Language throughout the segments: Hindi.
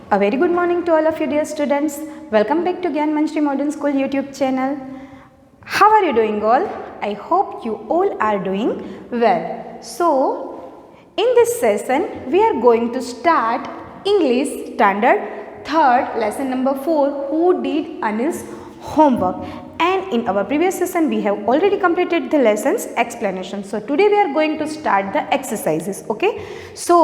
A very good morning to all of you dear students. Welcome back to Gyan Manjri Modern School YouTube channel. How are you doing all? I hope you all are doing well. So, in this session we are going to start English Standard 3rd lesson number 4, Who Did Anil's Homework? And in our previous session we have already completed the lessons explanation. So today we are going to start the exercises. Okay, so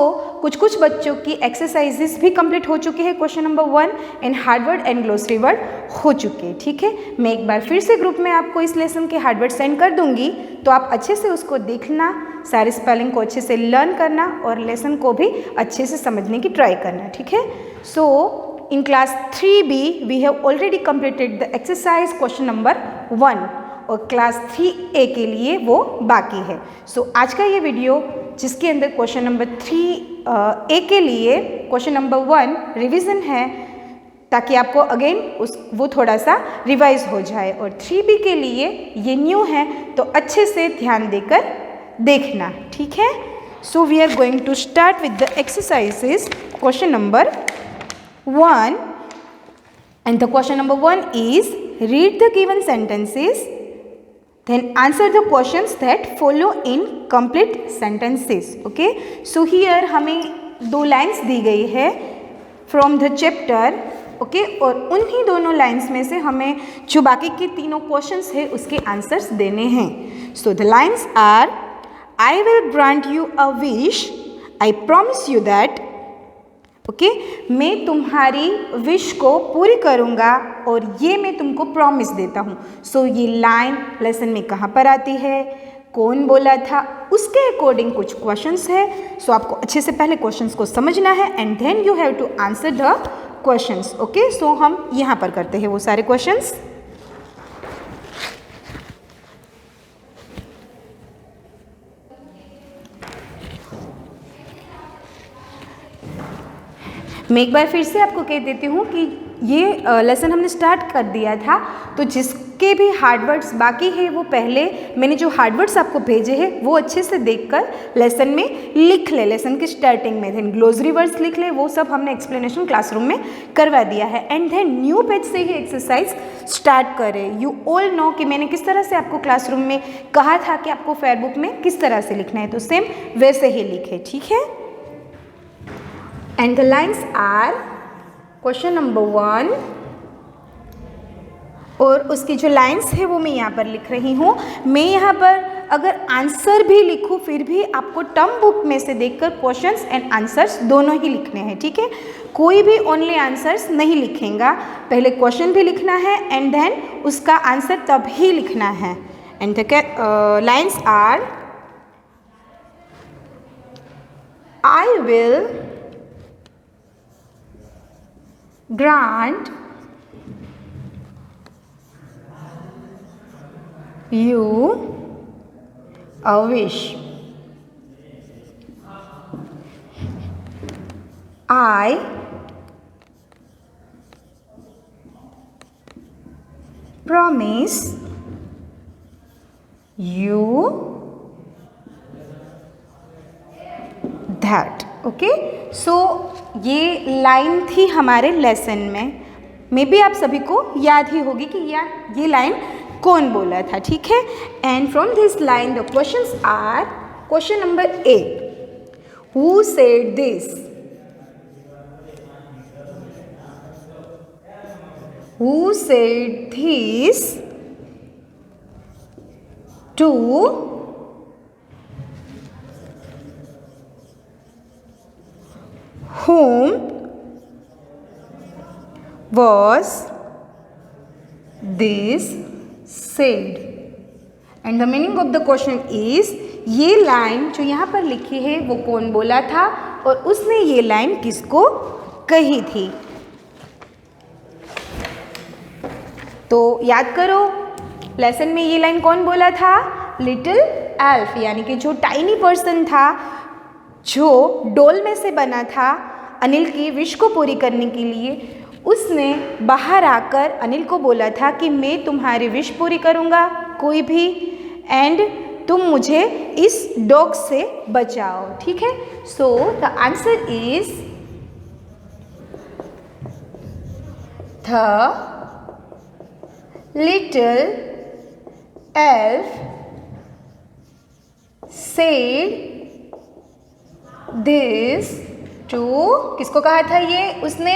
कुछ बच्चों की exercises भी complete हो चुके हैं. Question number 1 and hard word and glossary word हो चुके हैं. ठीक है, मैं एक बार फिर से ग्रुप में आपको इस लेसन के हार्ड वर्ड सेंड कर दूंगी, तो आप अच्छे से उसको देखना, सारे स्पेलिंग को अच्छे से लर्न करना और लेसन को भी अच्छे से समझने की ट्राई करना. ठीक है, सो in class 3B we have already completed the exercise question number 1 और क्लास 3A के लिए वो बाकी है. सो आज का ये वीडियो जिसके अंदर क्वेश्चन नंबर 3A के लिए क्वेश्चन नंबर 1 रिवीजन है, ताकि आपको अगेन वो थोड़ा सा रिवाइज हो जाए, और 3B के लिए ये न्यू है तो अच्छे से ध्यान देकर देखना. ठीक है, so we are going to start with the exercises. Question number 1, and the question number 1 is read the given sentences, then answer the questions that follow in complete sentences. Okay, so here हमें 2 लाइन्स दी गई है from the chapter. ओके, और उन्हीं दोनों लाइन्स में से हमें जो बाकी के तीनों क्वेश्चंस है उसके आंसर्स देने हैं. So the lines are, I will grant you a wish, I promise you that. Okay, मैं तुम्हारी विश को पूरी करूँगा और ये मैं तुमको प्रॉमिस देता हूँ. सो ये लाइन लेसन में कहाँ पर आती है, कौन बोला था, उसके अकॉर्डिंग कुछ क्वेश्चंस है. सो आपको अच्छे से पहले क्वेश्चंस को समझना है and then you have to answer the questions. Okay, so हम यहाँ पर करते हैं वो सारे क्वेश्चंस. मैं एक बार फिर से आपको कह देती हूँ कि ये लेसन हमने स्टार्ट कर दिया था, तो जिसके भी हार्ड वर्ड्स बाकी है वो पहले मैंने जो हार्ड वर्ड्स आपको भेजे हैं वो अच्छे से देखकर लेसन में लिख ले, लेसन की स्टार्टिंग में. देन ग्लोसरी वर्ड्स लिख ले, वो सब हमने एक्सप्लेनेशन क्लासरूम में करवा दिया है. एंड देन न्यू पेज से ही एक्सरसाइज स्टार्ट करें. यू ऑल नो कि मैंने किस तरह से आपको क्लासरूम में कहा था कि आपको फेयरबुक में किस तरह से लिखना है, तो सेम वैसे ही लिखे. ठीक है, and the lines are question number 1, और उसकी जो लाइन्स है वो मैं यहाँ पर लिख रही हूँ. मैं यहाँ पर अगर आंसर भी लिखूँ फिर भी आपको टर्म बुक में से देखकर क्वेश्चंस एंड आंसर्स दोनों ही लिखने हैं. ठीक है, कोई भी ओनली आंसर्स नहीं लिखेगा, पहले क्वेश्चन भी लिखना है एंड देन उसका आंसर तब ही लिखना है. And the lines are, I will grant you a wish, I promise you that. Okay, so ये लाइन थी हमारे लेसन में, मे बी आप सभी को याद ही होगी कि ये लाइन कौन बोला था. ठीक है, and from this line the questions are, question number A, who said this, who said this to whom was this said. And the meaning of the question is, ये लाइन जो यहाँ पर लिखी है वो कौन बोला था और उसने ये लाइन किसको कही थी. तो याद करो, लेसन में ये लाइन कौन बोला था, लिटिल एल्फ, यानी कि जो टाइनी पर्सन था, जो डोल में से बना था अनिल की विश को पूरी करने के लिए, उसने बाहर आकर अनिल को बोला था कि मैं तुम्हारी विश पूरी करूँगा कोई भी, एंड तुम मुझे इस डॉग से बचाओ. ठीक है, so the answer is The little elf said this to, किसको कहा था ये उसने?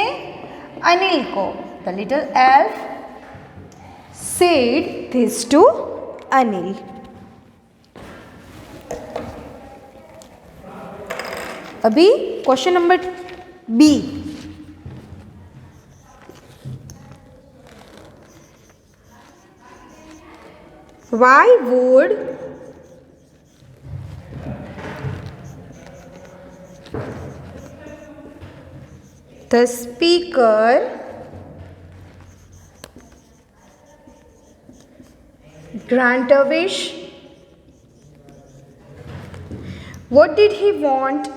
अनिल को. The little elf said this to Anil. अभी question number B. Why would the speaker grant a wish? What did he want?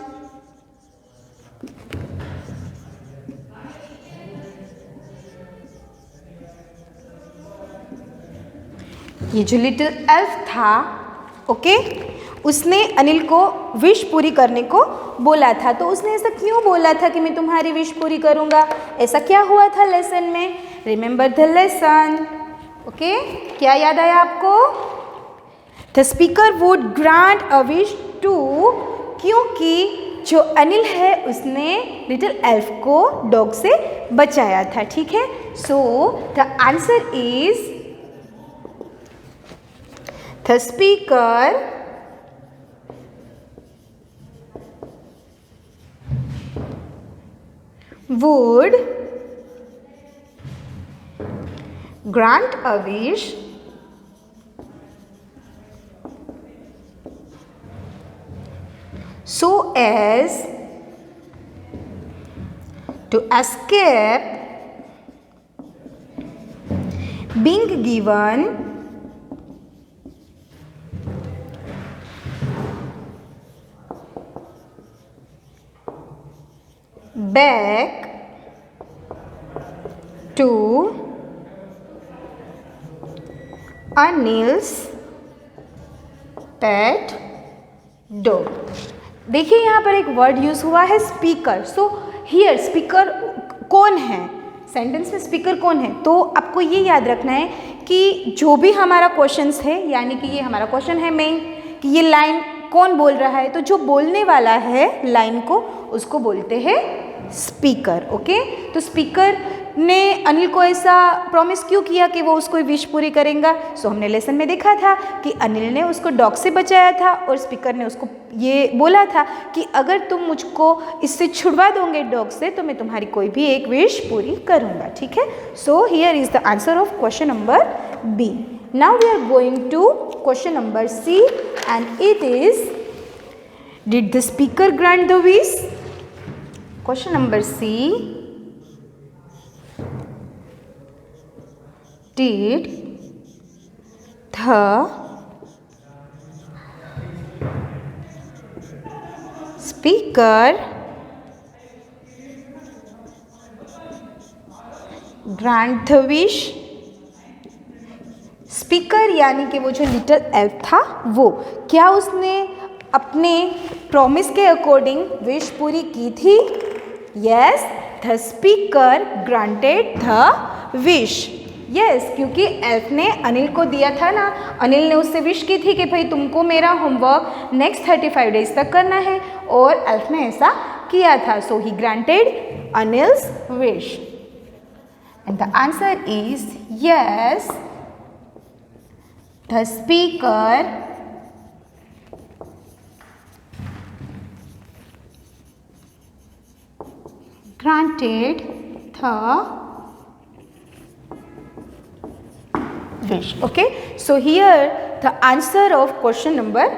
ये जो लिटिल एल्फ था, ओके, उसने अनिल को विश पूरी करने को बोला था. तो उसने ऐसा क्यों बोला था कि मैं तुम्हारी विश पूरी करूँगा? ऐसा क्या हुआ था लेसन में? Remember the lesson. ओके, क्या याद आया आपको? The speaker would grant a wish to, क्योंकि जो अनिल है उसने लिटिल एल्फ को डॉग से बचाया था. ठीक है, so the answer is the speaker would grant a wish so as to escape being given back to Anil's pet dog. देखिए यहाँ पर एक वर्ड यूज हुआ है स्पीकर. सो हियर स्पीकर कौन है? सेंटेंस में स्पीकर कौन है? तो आपको ये याद रखना है कि जो भी हमारा क्वेश्चंस है, यानी कि ये हमारा क्वेश्चन है मेन, कि ये लाइन कौन बोल रहा है, तो जो बोलने वाला है लाइन को उसको बोलते हैं स्पीकर. ओके, तो स्पीकर ने अनिल को ऐसा प्रॉमिस क्यों किया कि वो उसको विश पूरी करेगा? सो हमने लेसन में देखा था कि अनिल ने उसको डॉग से बचाया था और स्पीकर ने उसको ये बोला था कि अगर तुम मुझको इससे छुड़वा दोगे डॉग से तो मैं तुम्हारी कोई भी एक विश पूरी करूँगा. ठीक है, so here is the answer of question number B. Now we are going to question number C, and it is, did the speaker grant the wish? Question number C, did the speaker grant the wish? Speaker यानी कि वो जो लिटिल एल्फ था वो, क्या उसने अपने प्रॉमिस के अकॉर्डिंग विश पूरी की थी? Yes, the speaker granted the wish. Yes, क्योंकि एल्फ ने अनिल को दिया था ना, अनिल ने उससे विश की थी कि भाई तुमको मेरा होमवर्क नेक्स्ट 35 डेज तक करना है, और एल्फ ने ऐसा किया था. So he granted Anil's wish, and the answer is yes, the speaker granted the wish. Okay, so here the answer of question number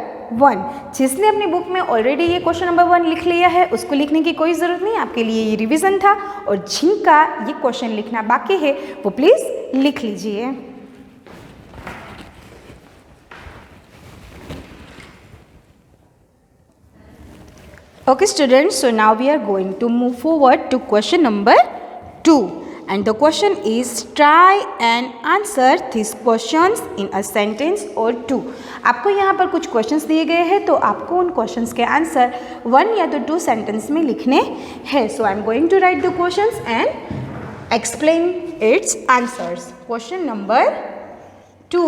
1. जिसने अपनी बुक में ऑलरेडी ये क्वेश्चन नंबर 1 लिख लिया है उसको लिखने की कोई ज़रूरत नहीं, आपके लिए ये रिवीजन था, और जिनका ये क्वेश्चन लिखना बाकी है वो प्लीज़ लिख लीजिए. Okay students, so now we are going to move forward to question number 2, and the question is try and answer these questions in a sentence or 2. आपको यहाँ पर कुछ क्वेश्चंस दिए गए हैं, तो आपको उन क्वेश्चंस के आंसर 1 या तो 2 सेंटेंस में लिखने हैं. So I am going to write the questions and explain its answers. Question number 2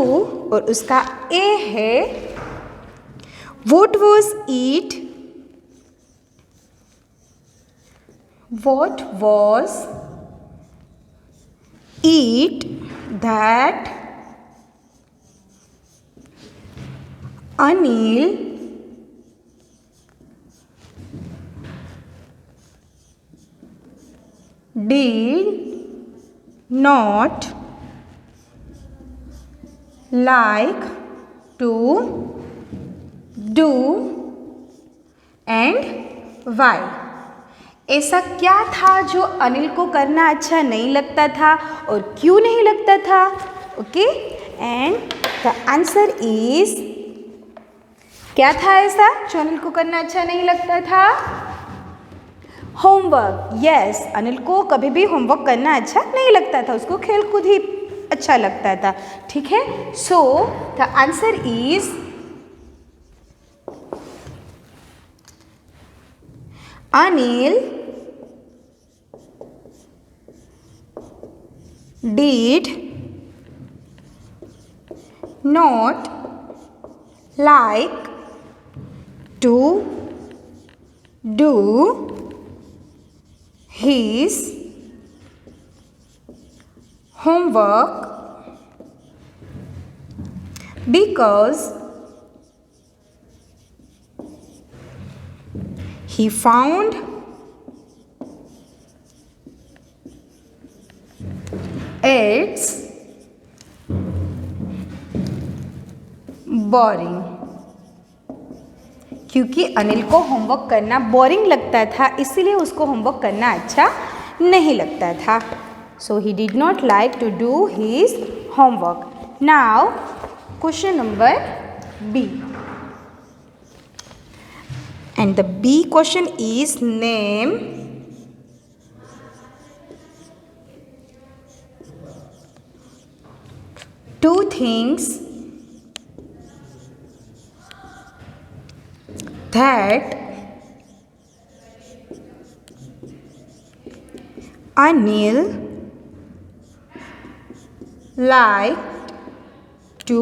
और उसका ए है What was it? What was it that Anil did not like to do and why? ऐसा क्या था जो अनिल को करना अच्छा नहीं लगता था और क्यों नहीं लगता था? Okay, and the answer is, क्या था ऐसा जो अनिल को करना अच्छा नहीं लगता था? होमवर्क। यस, अनिल को कभी भी होमवर्क करना अच्छा नहीं लगता था, उसको खेल कूद ही अच्छा लगता था। ठीक है, so the answer is Anil did not like to do his homework because he found it's boring। क्योंकि अनिल को होमवर्क करना बोरिंग लगता था, इसीलिए उसको होमवर्क करना अच्छा नहीं लगता था। So he did not like to do his homework. Now question number B, and the B question is name two things that Anil liked to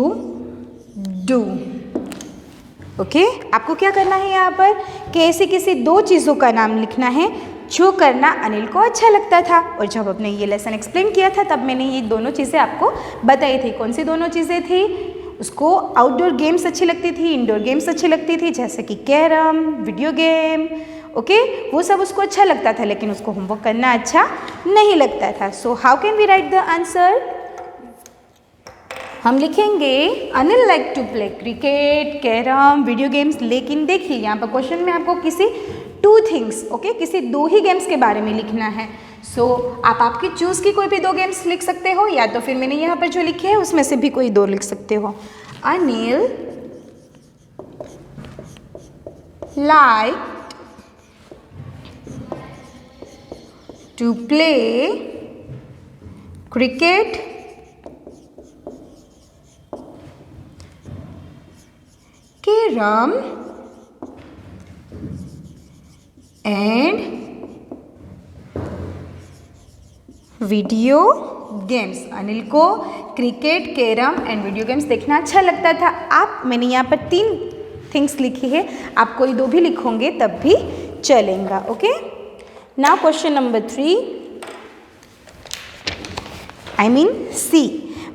do। Okay, आपको क्या करना है यहाँ पर कि ऐसी किसी दो चीज़ों का नाम लिखना है जो करना अनिल को अच्छा लगता था। और जब आपने ये लेसन एक्सप्लेन किया था तब मैंने ये दोनों चीज़ें आपको बताई थी। कौन सी दोनों चीज़ें थी? उसको आउटडोर गेम्स अच्छी लगती थी, इंडोर गेम्स अच्छी लगती थी, जैसे कि कैरम, वीडियो गेम। ओके, वो सब उसको अच्छा लगता था, लेकिन उसको होमवर्क करना अच्छा नहीं लगता था। So how can we write the answer? हम लिखेंगे Anil like to play cricket, carrom, video games. लेकिन देखिए यहाँ पर क्वेश्चन में आपको किसी टू थिंग्स, ओके, किसी दो ही गेम्स के बारे में लिखना है। सो आप आपकी चूज़ की कोई भी दो गेम्स लिख सकते हो, या तो फिर मैंने यहाँ पर जो लिखे है उसमें से भी कोई दो लिख सकते हो। Anil like to play cricket carrom and video games. Anil को cricket, carrom and video games देखना अच्छा लगता था। आप, मैंने यहाँ पर 3 थिंग्स लिखी है, आप कोई दो भी लिखोगे तब भी चलेगा। Okay, now question number 3, I mean C.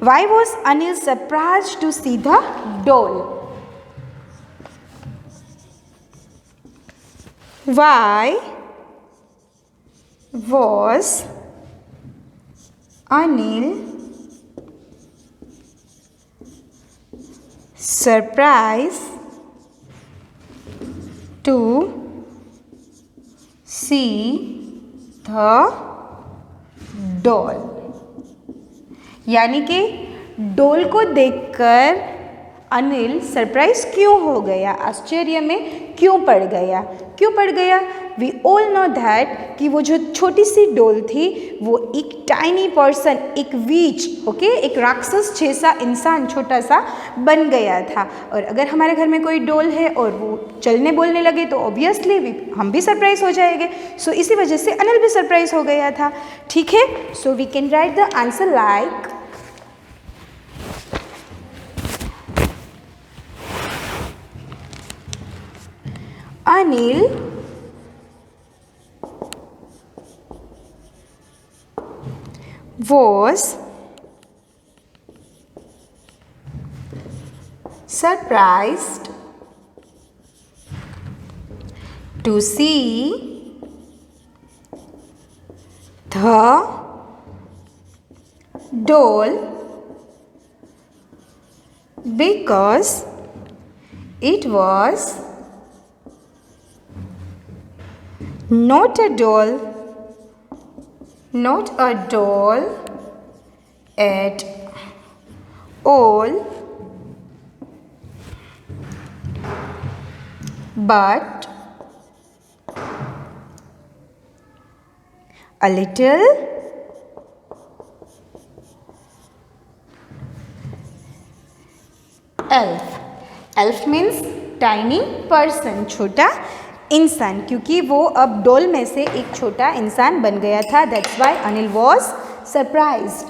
Why was Anil surprised to see the doll? Why was Anil surprised to see the doll? यानी कि डोल को देखकर अनिल सरप्राइज क्यों हो गया, आश्चर्य में क्यों पड़ गया? क्यों पड़ गया? वी ऑल नो दैट कि वो जो छोटी सी डोल थी वो एक टाइनी पर्सन, एक वीच, ओके, एक राक्षस जैसा इंसान छोटा सा बन गया था। और अगर हमारे घर में कोई डोल है और वो चलने बोलने लगे तो ऑब्वियसली हम भी सरप्राइज हो जाएंगे। सो इसी वजह से अनिल भी सरप्राइज हो गया था। ठीक है, so we can write the answer like Anil was surprised to see the doll because it was not a doll at all, but a little elf. Elf means tiny person, छोटा इंसान, क्योंकि वो अब डोल में से एक छोटा इंसान बन गया था। That's why Anil was surprised.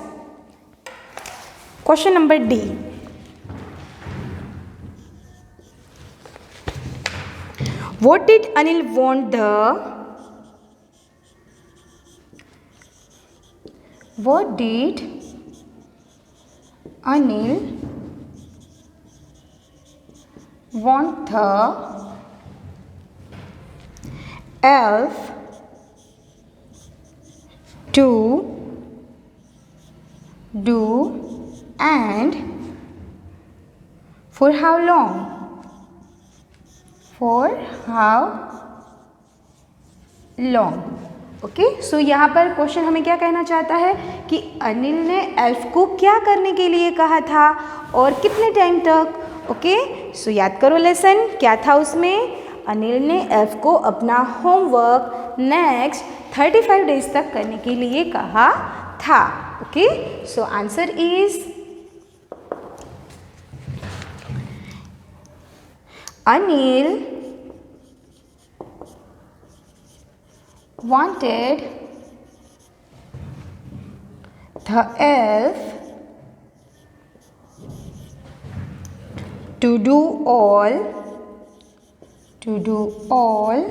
Question number D, what did Anil want the elf to do and for how long? Okay, so यहाँ पर क्वेश्चन हमें क्या कहना चाहता है कि अनिल ने एल्फ को क्या करने के लिए कहा था और कितने टाइम तक। ओके, सो याद करो लेसन क्या था उसमें। अनिल ने एल्फ को अपना होमवर्क नेक्स्ट 35 डेज तक करने के लिए कहा था। Okay, so answer is Anil wanted the elf to do all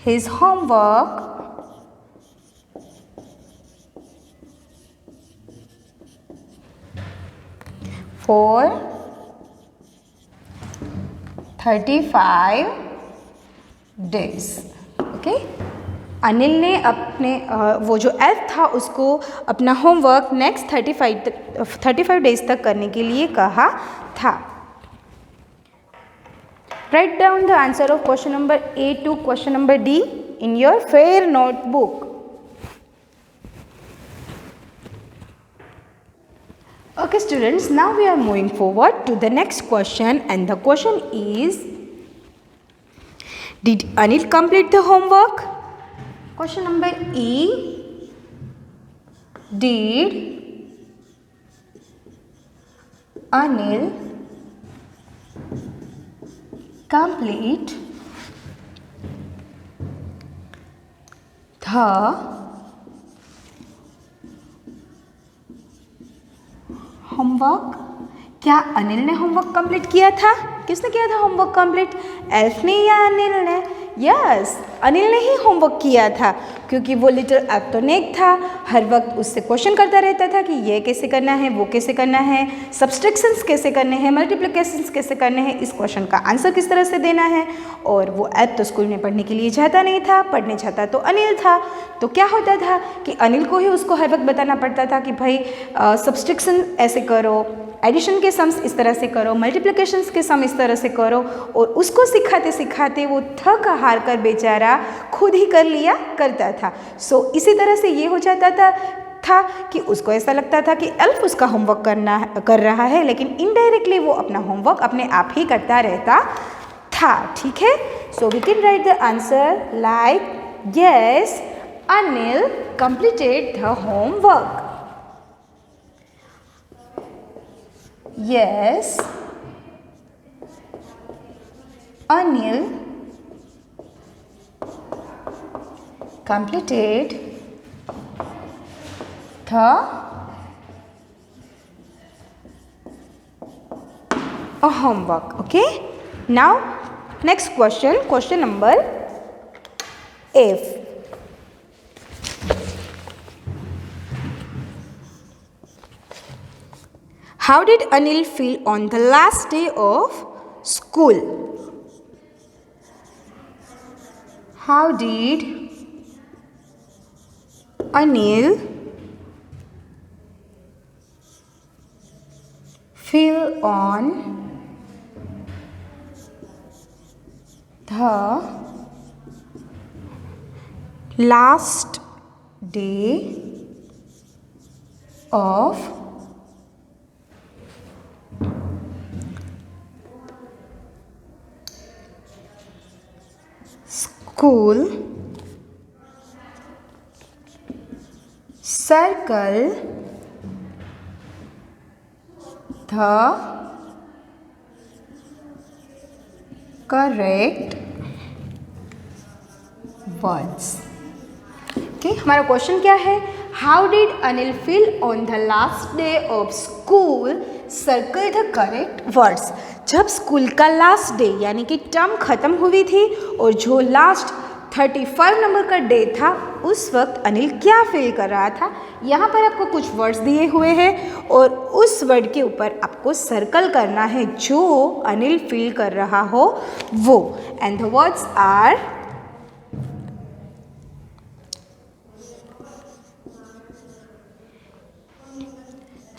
his homework for 35 days. Okay, Anil ने अपने वो जो एल्फ था उसको अपना होमवर्क नेक्स्ट 35 डेज तक करने के लिए कहा था। Write down the answer of question number A to question number D in your fair notebook. Okay students, now we are moving forward to the next question, and the question is, did Anil complete the homework? Question number E, did Anil complete the homework? क्या अनिल ने होमवर्क कंप्लीट किया था? किसने किया था होमवर्क कंप्लीट, एल्फ ने या अनिल ने? यस, अनिल ने ही होमवर्क किया था, क्योंकि वो लिटिल एप्टोनेक था। हर वक्त उससे क्वेश्चन करता रहता था कि ये कैसे करना है, वो कैसे करना है, सब्सट्रैक्शंस कैसे करने हैं, मल्टीप्लिकेशंस कैसे करने हैं, इस क्वेश्चन का आंसर किस तरह से देना है। और वो ऐप तो स्कूल में पढ़ने के लिए जाता नहीं था, पढ़ने जाता तो अनिल था। तो क्या होता था कि अनिल को ही उसको हर वक्त बताना पड़ता था कि भाई सब्सट्रैक्शन ऐसे करो, एडिशन के सम्स इस तरह से करो, मल्टीप्लिकेशंस के सम इस तरह से करो। और उसको सिखाते सिखाते वो थक हार कर बेचारा खुद ही कर लिया करता था। सो इसी तरह से ये हो जाता था कि उसको ऐसा लगता था कि एल्फ उसका होमवर्क कर रहा है, लेकिन इनडायरेक्टली वो अपना होमवर्क अपने आप ही करता रहता था. ठीक है, so we can write the answer like yes, Anil completed the homework. Yes, Anil completed the homework. Okay, now next question, question number F. How did Anil feel on the last day of school? How did Anil feel on the last day of school? Circle the correct words. Okay, हमारा क्वेश्चन क्या है? How did Anil feel on the last day of school? Circle the correct words. जब स्कूल का लास्ट डे यानी कि टर्म खत्म हुई थी और जो लास्ट 35 नंबर का डे था, उस वक्त अनिल क्या फील कर रहा था? यहाँ पर आपको कुछ वर्ड्स दिए हुए हैं और उस वर्ड के ऊपर आपको सर्कल करना है जो अनिल फील कर रहा हो वो. And the words are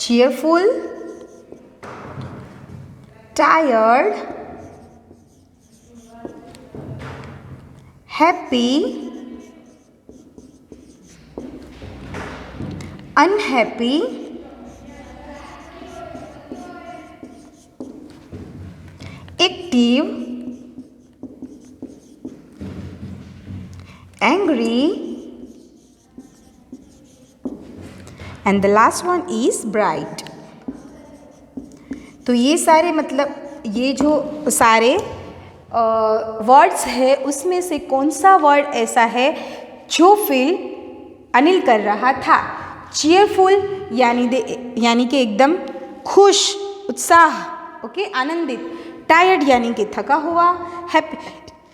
cheerful, tired, happy, unhappy, active, angry, and the last one is bright. तो ये सारे मतलब ये जो सारे वर्ड्स है उसमें से कौन सा वर्ड ऐसा है जो फील अनिल कर रहा था? चीयरफुल यानी कि एकदम खुश, उत्साह, ओके, आनंदित. टायर्ड यानी कि थका हुआ.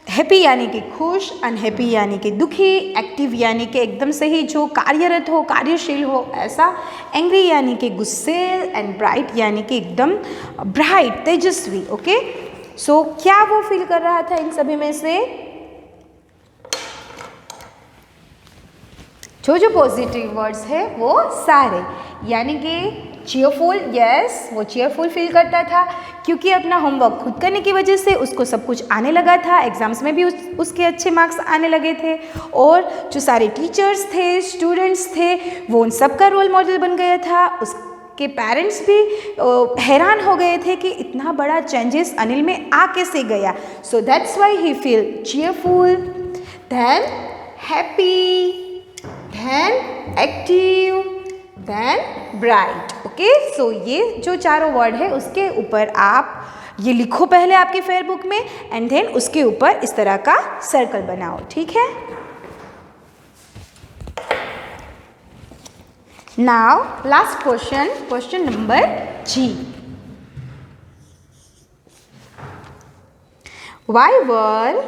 हैप्पी यानी कि खुश. अनहैप्पी यानी कि दुखी. एक्टिव यानी कि एकदम से ही जो कार्यरत हो, कार्यशील हो ऐसा. एंग्री यानी कि गुस्से. एंड ब्राइट यानी कि एकदम ब्राइट, तेजस्वी. ओके, सो क्या वो फील कर रहा था इन सभी में से? जो पॉजिटिव वर्ड्स है वो सारे, यानी कि चीयरफुल, यस, वो चीयरफुल फील करता था क्योंकि अपना होमवर्क खुद करने की वजह से उसको सब कुछ आने लगा था. एग्जाम्स में भी उसके अच्छे मार्क्स आने लगे थे और जो सारे टीचर्स थे, स्टूडेंट्स थे, वो उन सब का रोल मॉडल बन गया था. उसके पेरेंट्स भी हैरान हो गए थे कि इतना बड़ा चेंजेस अनिल में आ कैसे गया. So that's why he feel cheerful, then happy, then active, then bright. Okay, so ये जो चारों वर्ड है उसके ऊपर आप ये लिखो पहले आपके फेयरबुक में एंड देन उसके ऊपर इस तरह का सर्कल बनाओ. ठीक है, now last question, question number G. Why were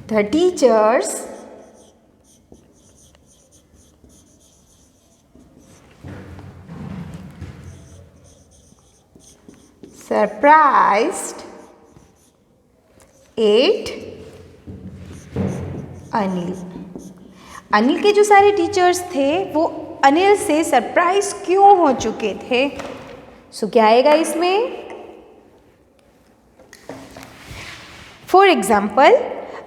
the teachers surprised at Anil? Anil के जो सारे टीचर्स थे वो अनिल से सरप्राइज क्यों हो चुके थे? सो क्या आएगा इसमें? फॉर एग्जाम्पल,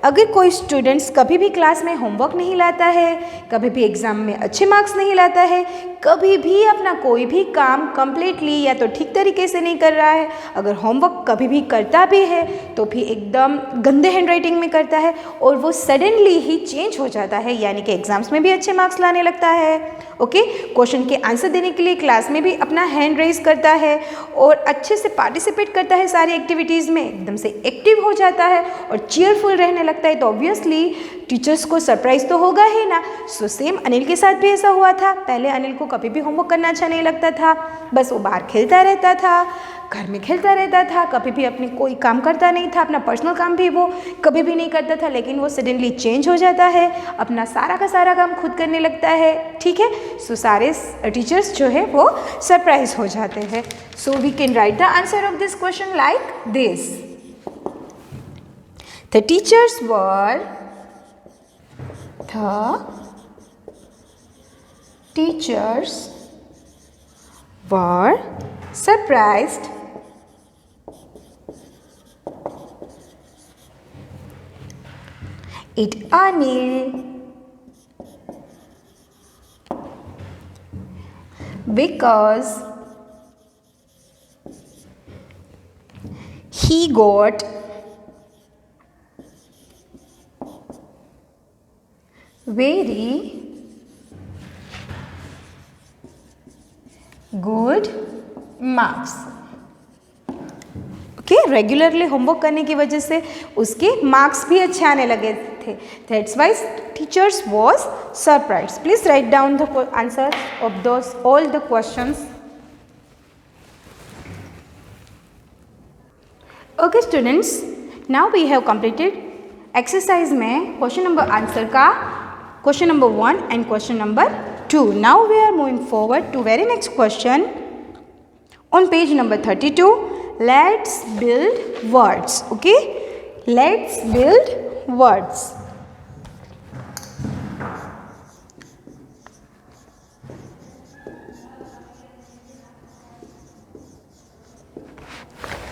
अगर कोई स्टूडेंट्स कभी भी क्लास में होमवर्क नहीं लाता है, कभी भी एग्ज़ाम में अच्छे मार्क्स नहीं लाता है, कभी भी अपना कोई भी काम कंप्लीटली या तो ठीक तरीके से नहीं कर रहा है, अगर होमवर्क कभी भी करता भी है तो भी एकदम गंदे हैंडराइटिंग में करता है और वो सडनली ही चेंज हो जाता है, यानी कि एग्ज़ाम्स में भी अच्छे मार्क्स लाने लगता है, ओके, क्वेश्चन के आंसर देने के लिए क्लास में भी अपना हैंड रेज करता है और अच्छे से पार्टिसिपेट करता है सारी एक्टिविटीज़ में, एकदम से एक्टिव हो जाता है और चीयरफुल रहने लगता है, तो ऑब्वियसली टीचर्स को सरप्राइज तो होगा ही ना। सो सेम अनिल के साथ भी ऐसा हुआ था। पहले अनिल को कभी भी होमवर्क करना अच्छा नहीं लगता था, बस वो बाहर खेलता रहता था, घर में खेलता रहता था, कभी भी अपनी कोई काम करता नहीं था, अपना पर्सनल काम भी वो कभी भी नहीं करता था, लेकिन वो सडनली चेंज हो जाता है, अपना सारा का सारा काम खुद करने लगता है, ठीक है। सो सारे टीचर्स जो है वो सरप्राइज हो जाते हैं। So we can write the answer of this question like this. The teachers were surprised at Anil because he got very good marks। Okay, regularly homework करने की वजह से उसके मार्क्स भी अच्छे आने लगे थे। That's why teachers was surprised. Please write down the answer of those all the questions. Okay students, now we have completed exercise में क्वेश्चन नंबर आंसर का question number 1 and question number 2. Now we are moving forward to very next question on page number 32. Let's build words. Okay, let's build words.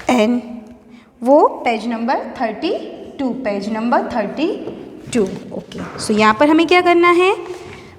And वो page number 32, page number 32। Okay, so यहाँ पर हमें क्या करना है,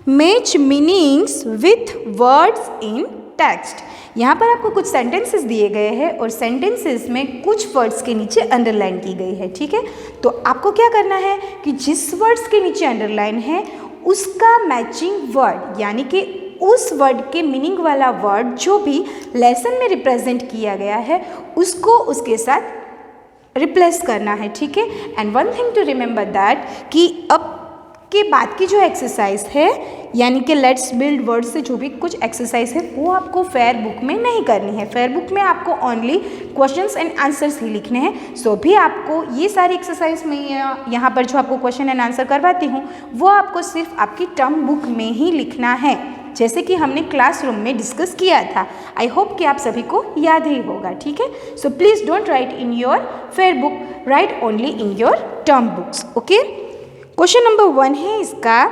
match meanings with words in text. यहाँ पर आपको कुछ सेंटेंसेस दिए गए हैं और सेंटेंसेस में कुछ वर्ड्स के नीचे अंडरलाइन की गई है, ठीक है। तो आपको क्या करना है कि जिस वर्ड्स के नीचे अंडरलाइन है उसका मैचिंग वर्ड, यानी कि उस वर्ड के मीनिंग वाला वर्ड जो भी लेसन में रिप्रेजेंट किया गया है उसको उसके साथ रिप्लेस करना है, ठीक है। And one thing to remember that कि अब के बाद की जो एक्सरसाइज है, यानी कि लेट्स बिल्ड वर्ड से जो भी कुछ एक्सरसाइज है वो आपको फेयर बुक में नहीं करनी है। फेयर बुक में आपको ओनली क्वेश्चंस एंड आंसर्स ही लिखने हैं। सो भी आपको ये सारी एक्सरसाइज में यहाँ पर जो आपको क्वेश्चन एंड आंसर करवाती हूँ वो आपको सिर्फ आपकी टर्म बुक में ही लिखना है, जैसे कि हमने क्लासरूम में डिस्कस किया था। आई होप कि आप सभी को याद ही होगा, ठीक है। So please don't write in your fair book, right only in your term books. Okay, question number 1 है इसका,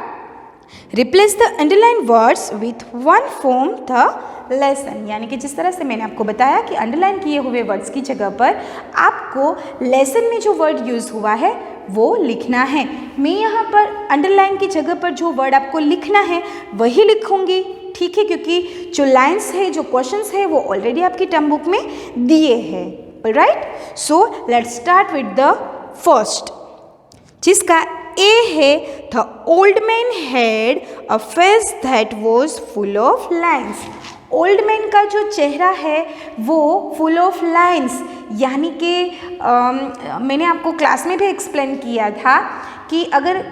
replace the underline words with one from the lesson. यानी कि जिस तरह से मैंने आपको बताया कि अंडरलाइन किए हुए वर्ड्स की जगह पर आपको लेसन में जो वर्ड यूज़ हुआ है वो लिखना है। मैं यहाँ पर अंडरलाइन की जगह पर जो वर्ड आपको लिखना है वही लिखूँगी, ठीक है, क्योंकि जो लाइन्स है, जो क्वेश्चंस है वो ऑलरेडी आपकी टर्म बुक में दिए हैं, right. So let's start with the first, जिसका ए है, the old man had a face that was full of lines. Old man का जो चेहरा है वो फुल ऑफ लाइन्स, यानी कि मैंने आपको क्लास में भी एक्सप्लेन किया था कि अगर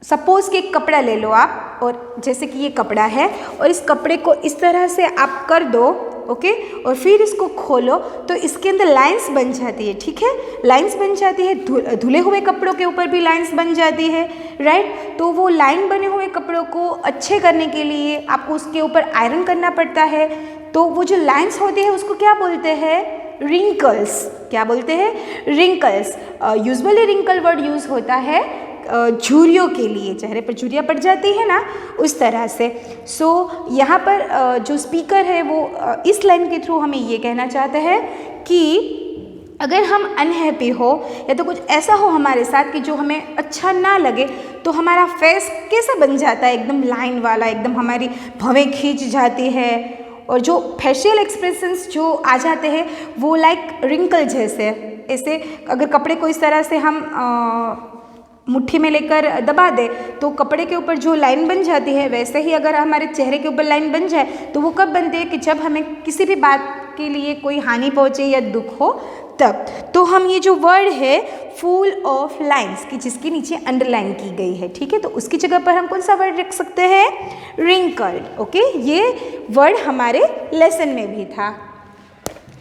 सपोज़ कि एक कपड़ा ले लो आप, और जैसे कि ये कपड़ा है और इस कपड़े को इस तरह से आप कर दो, ओके, और फिर इसको खोलो तो इसके अंदर लाइंस बन जाती है, ठीक है, लाइंस बन जाती है। धुले हुए कपड़ों के ऊपर भी लाइंस बन जाती है, राइट। तो वो लाइन बने हुए कपड़ों को अच्छे करने के लिए आपको उसके ऊपर आयरन करना पड़ता है। तो वो जो लाइंस होती है उसको क्या बोलते हैं, रिंकल्स। क्या बोलते हैं, wrinkles. Usually wrinkle word use होता है झुर्रियों के लिए, चेहरे पर झुर्रियाँ पड़ जाती है ना, उस तरह से। सो यहाँ पर जो स्पीकर है वो इस लाइन के थ्रू हमें ये कहना चाहता है कि अगर हम अनहैप्पी हो या तो कुछ ऐसा हो हमारे साथ कि जो हमें अच्छा ना लगे, तो हमारा फेस कैसा बन जाता है, एकदम लाइन वाला, एकदम हमारी भवें खींच जाती है और जो फेशियल एक्सप्रेशंस जो आ जाते हैं वो लाइक रिंकल जैसे, ऐसे अगर कपड़े को इस तरह से हम मुट्ठी में लेकर दबा दे तो कपड़े के ऊपर जो लाइन बन जाती है, वैसे ही अगर हमारे चेहरे के ऊपर लाइन बन जाए तो वो कब बनती है कि जब हमें किसी भी बात के लिए कोई हानि पहुँचे या दुख हो तब। तो हम ये जो वर्ड है फुल ऑफ लाइन्स की जिसके नीचे अंडरलाइन की गई है, ठीक है, तो उसकी जगह पर हम कौन सा वर्ड रख सकते हैं, रिंकल्ड। ओके, ये वर्ड हमारे लेसन में भी था।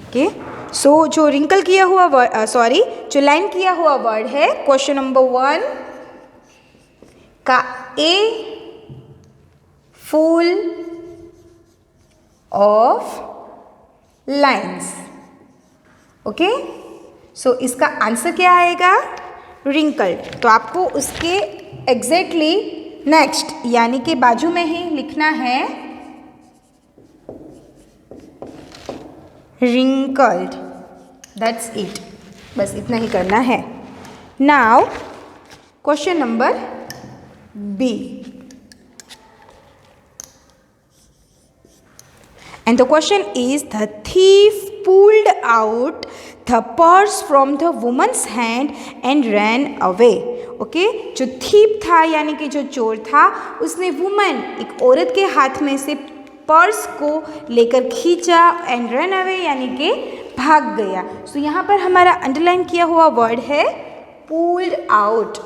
ओके, सो जो रिंकल किया हुआ वर्ड, सॉरी जो लाइन किया हुआ वर्ड है क्वेश्चन नंबर 1 का a full of lines. Okay, सो इसका आंसर क्या आएगा, रिंकल्ड। तो आपको उसके एग्जैक्टली नेक्स्ट यानी कि बाजू में ही लिखना है रिंकल्ड, दैट्स इट, बस इतना ही करना है। Now question number B, and the question is the thief pulled out the purse from the woman's hand and ran away. Okay, जो thief था यानी कि जो चोर था उसने वुमन एक औरत के हाथ में से पर्स को लेकर खींचा एंड रन अवे यानी कि भाग गया। सो यहाँ पर हमारा अंडरलाइन किया हुआ वर्ड है पुल्ड आउट,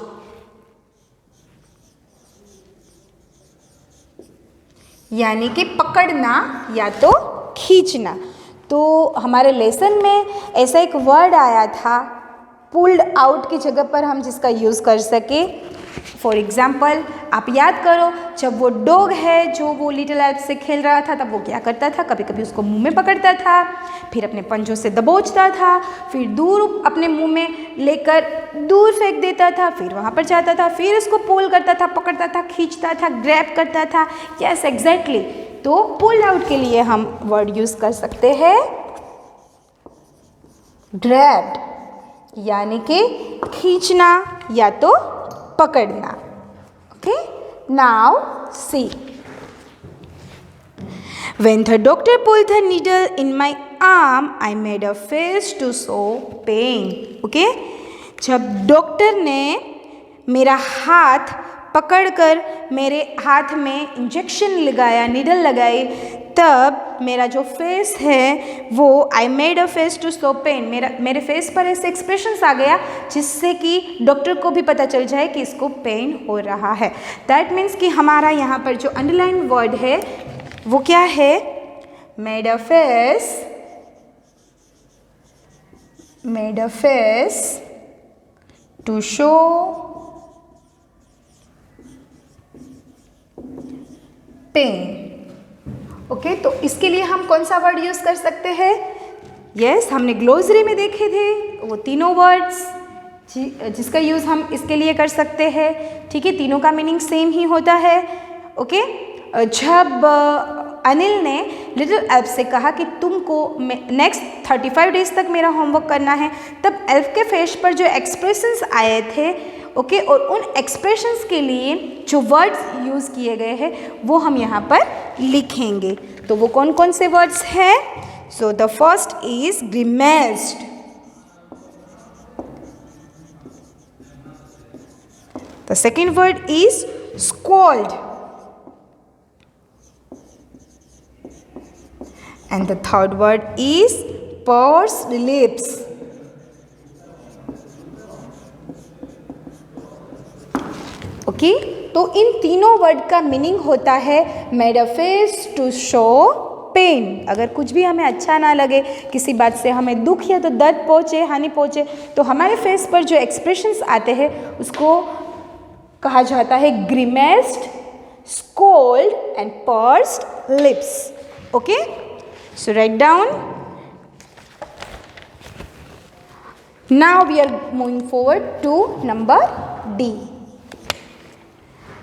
यानी कि पकड़ना या तो खींचना। तो हमारे लेसन में ऐसा एक वर्ड आया था पुल्ड आउट की जगह पर हम जिसका यूज़ कर सके। फॉर एग्ज़ाम्पल आप याद करो, जब वो डॉग है जो वो लिटिल एल्फ से खेल रहा था तब वो क्या करता था, कभी कभी उसको मुंह में पकड़ता था, फिर अपने पंजों से दबोचता था, फिर दूर अपने मुंह में लेकर दूर फेंक देता था, फिर वहाँ पर जाता था, फिर उसको पुल करता था, पकड़ता था, खींचता था, ग्रैब करता था। यस एग्जैक्टली, तो पुल आउट के लिए हम वर्ड यूज़ कर सकते हैं ग्रैब्ड, यानी कि खींचना या तो पकड़ना। Okay, now see, when the doctor pulled the needle in my arm, I made a face to show pain. Okay, जब डॉक्टर ने मेरा हाथ पकड़कर मेरे हाथ में इंजेक्शन लगाया, नीडल लगाई, तब मेरा जो फेस है वो I made a face to show pain, मेरे फेस पर ऐसे एक्सप्रेशंस आ गया जिससे कि डॉक्टर को भी पता चल जाए कि इसको पेन हो रहा है। दैट मीन्स कि हमारा यहाँ पर जो अंडरलाइन वर्ड है वो क्या है, made a face to show pain. Okay, तो इसके लिए हम कौन सा वर्ड यूज़ कर सकते हैं, यस हमने ग्लोसरी में देखे थे वो तीनों वर्ड्स जिसका यूज़ हम इसके लिए कर सकते हैं। ठीक है, तीनों का मीनिंग सेम ही होता है। ओके, जब अनिल ने लिटिल एल्फ से कहा कि तुमको नेक्स्ट 35 डेज तक मेरा होमवर्क करना है, तब एल्फ के फेस पर जो एक्सप्रेशंस आए थे, ओके, और उन एक्सप्रेशंस के लिए जो वर्ड्स यूज़ किए गए हैं वो हम यहाँ पर लिखेंगे। तो वो कौन कौन से वर्ड्स हैं, so the first is grimaced, the second word is scowled, and the third word is pursed lips. Okay, तो इन तीनों वर्ड का मीनिंग होता है made a face to show pain. अगर कुछ भी हमें अच्छा ना लगे, किसी बात से हमें दुख या तो दर्द पहुँचे, हानि पहुँचे, तो हमारे फेस पर जो एक्सप्रेशंस आते हैं उसको कहा जाता है grimaced, scowled and pursed lips. Okay, so write down. Now we are moving forward to number D,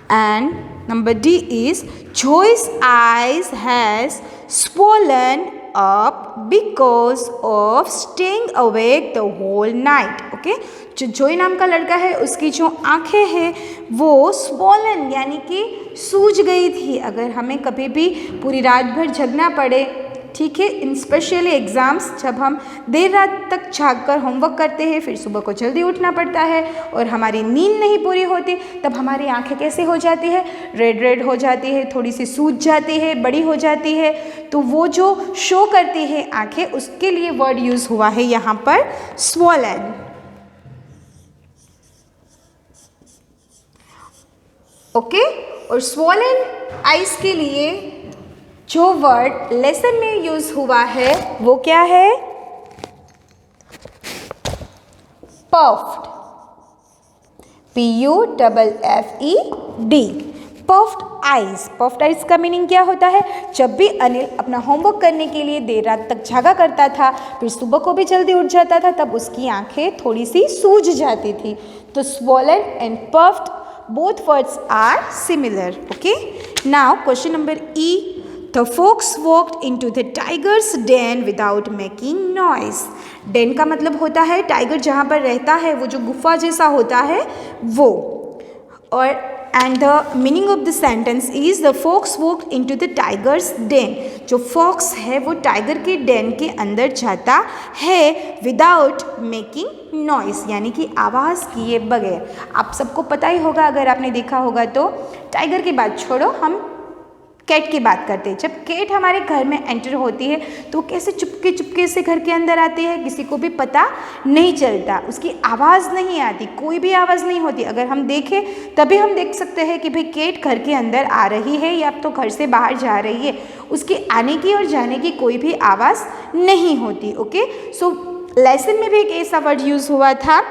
and number D is Joy's eyes has swollen up because of staying awake the whole night. Okay? जो जोई नाम का लड़का है उसकी जो आंखें हैं वो swollen यानी कि सूज गई थी. अगर हमें कभी भी पूरी रात भर जगना पड़े, ठीक है, इन स्पेशली एग्ज़ाम्स, जब हम देर रात तक जाग कर होमवर्क करते हैं, फिर सुबह को जल्दी उठना पड़ता है और हमारी नींद नहीं पूरी होती, तब हमारी आंखें कैसे हो जाती है, रेड रेड हो जाती है, थोड़ी सी सूज जाती है, बड़ी हो जाती है. तो वो जो शो करती है आंखें, उसके लिए वर्ड यूज़ हुआ है यहाँ पर स्वॉलन. ओके, और स्वॉलन आइज के लिए जो वर्ड लेसन में यूज हुआ है वो क्या है, puffed. PUFFED, puffed eyes. Puffed eyes का मीनिंग क्या होता है, जब भी अनिल अपना होमवर्क करने के लिए देर रात तक जागा करता था, फिर सुबह को भी जल्दी उठ जाता था, तब उसकी आंखें थोड़ी सी सूज जाती थी. तो swollen and puffed both words are similar. Okay, now question number E. The fox walked into the tiger's den without making noise. Den का मतलब होता है टाइगर जहाँ पर रहता है, वो जो गुफा जैसा होता है वो. और and the meaning of the sentence is the fox walked into the tiger's den. जो fox है वो टाइगर के den के अंदर जाता है without making noise, यानी कि आवाज़ किए बगैर. आप सबको पता ही होगा, अगर आपने देखा होगा तो. टाइगर की बात छोड़ो, हम कैट की बात करते हैं. जब कैट हमारे घर में एंटर होती है तो कैसे चुपके चुपके से घर के अंदर आती है, किसी को भी पता नहीं चलता, उसकी आवाज़ नहीं आती, कोई भी आवाज़ नहीं होती. अगर हम देखें तभी हम देख सकते हैं कि भाई कैट घर के अंदर आ रही है या तो घर से बाहर जा रही है. उसके आने की और जाने की कोई भी आवाज़ नहीं होती. ओके, सो लेसन में भी एक ऐसा वर्ड यूज़ हुआ था,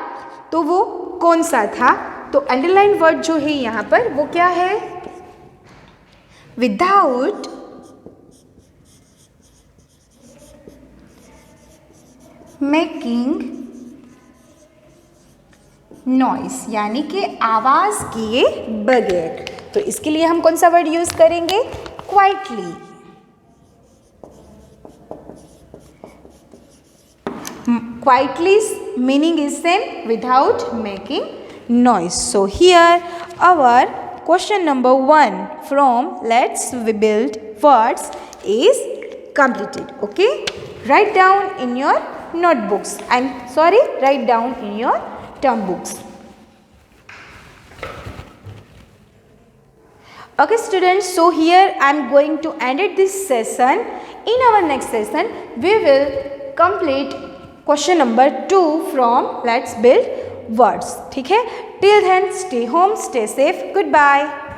तो वो कौन सा था, तो अंडरलाइन वर्ड जो है यहाँ पर वो क्या है, without making noise, यानी कि आवाज़ किए बगैर. तो इसके लिए हम कौन सा वर्ड यूज़ करेंगे, quietly. Quietly's meaning is same, without making noise. So here our question number 1 from Let's Build Words is completed. Okay, write down in your notebooks. Write down in your term books. Okay students, so here I am going to end this session. In our next session we will complete question number 2 from Let's Build Words. ठीक है, till then stay home, stay safe, goodbye.